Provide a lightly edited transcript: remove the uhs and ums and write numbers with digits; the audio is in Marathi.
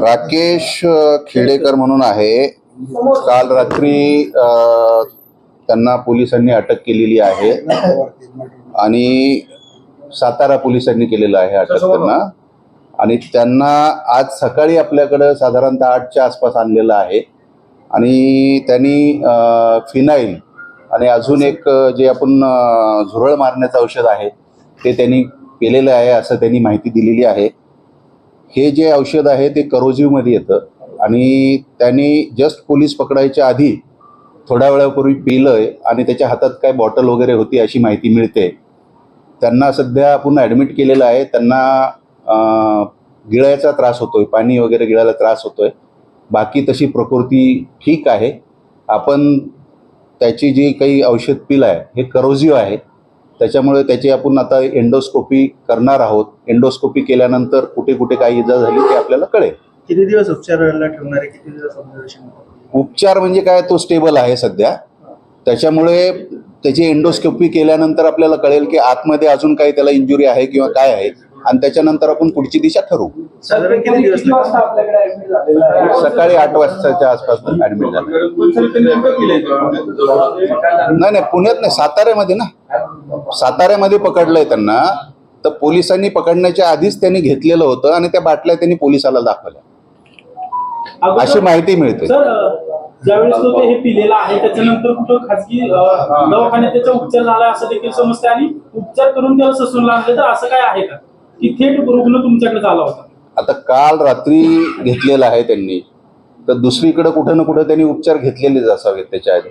राकेश खेडेकर म्हणून आहे. काल रात्री त्यांना पोलिसांनी अटक केलेली आहे आणि सातारा पोलिसांनी केलेलं आहे अटक त्यांना. आणि त्यांना आज सकाळी आपल्याकडे साधारणतः 8च्या आसपास आणलेलं आहे आणि त्यांनी फिनाईल आणि अजून एक जे आपण झुरळ मारण्याचं औषध आहे ते त्यांनी केलेलं आहे असं त्यांनी माहिती दिलेली आहे. हे जे औषध आहे ते करोजिव्हमध्ये येतं आणि त्यांनी जस्ट पोलीस पकडायच्या आधी थोड्या वेळापूर्वी पिलंय आणि त्याच्या हातात काय बॉटल वगैरे होती अशी माहिती मिळते. त्यांना सध्या आपण ॲडमिट केलेलं आहे. त्यांना गिळायचा त्रास होतोय, पाणी वगैरे गिळायला त्रास होतोय. बाकी तशी प्रकृती ठीक आहे. आपण त्याची जी काही औषध पिलं आहे हे करोजिव्ह आहे, त्याच्यामुळे त्याची आपण आता एंडोस्कोपी करणार आहोत. एंडोस्कोपी केल्यानंतर कुठे कुठे काही इजा झाली ते आपल्याला कळेल. किती दिवस उपचाराला ठेवणार आहे, किती दिवस ऑब्झर्वेशन? उपचार म्हणजे काय, तो स्टेबल आहे सध्या. त्याच्यामुळे त्याची एंडोस्कोपी केल्यानंतर आपल्याला कळेल की आतमध्ये अजून काही त्याला इंजुरी आहे किंवा काय आहे आणि त्याच्यानंतर आपण पुढची दिशा ठरवू. साधारण किती दिवस सकाळी 8 वाजताच्या आसपास ऍडमिट झालं. नाही, पुण्यात नाही, साताऱ्यामध्ये ना. साताऱ्यामध्ये पकडलंय त्यांना. तर पोलिसांनी पकडण्याच्या आधीच त्यांनी घेतलेलं होतं आणि त्या बाटल्या त्यांनी पोलिसाला दाखवल्या अशी माहिती मिळते. ज्यावेळेस तो हे पिलेला आहे त्याच्यानंतर कुठं खासगी दवाखान्यात त्याचा उपचार झाला असं देखील समजते आणि उपचार करून त्याला ससून लागले तर असं काय आहे का की थेट रुग्ण तुमच्याकडे आला होता? आता काल रात्री घेतलेला आहे त्यांनी, तर दुसरीकडे कुठं ना कुठं त्यांनी उपचार घेतलेलेच असावेत त्याच्या आधी.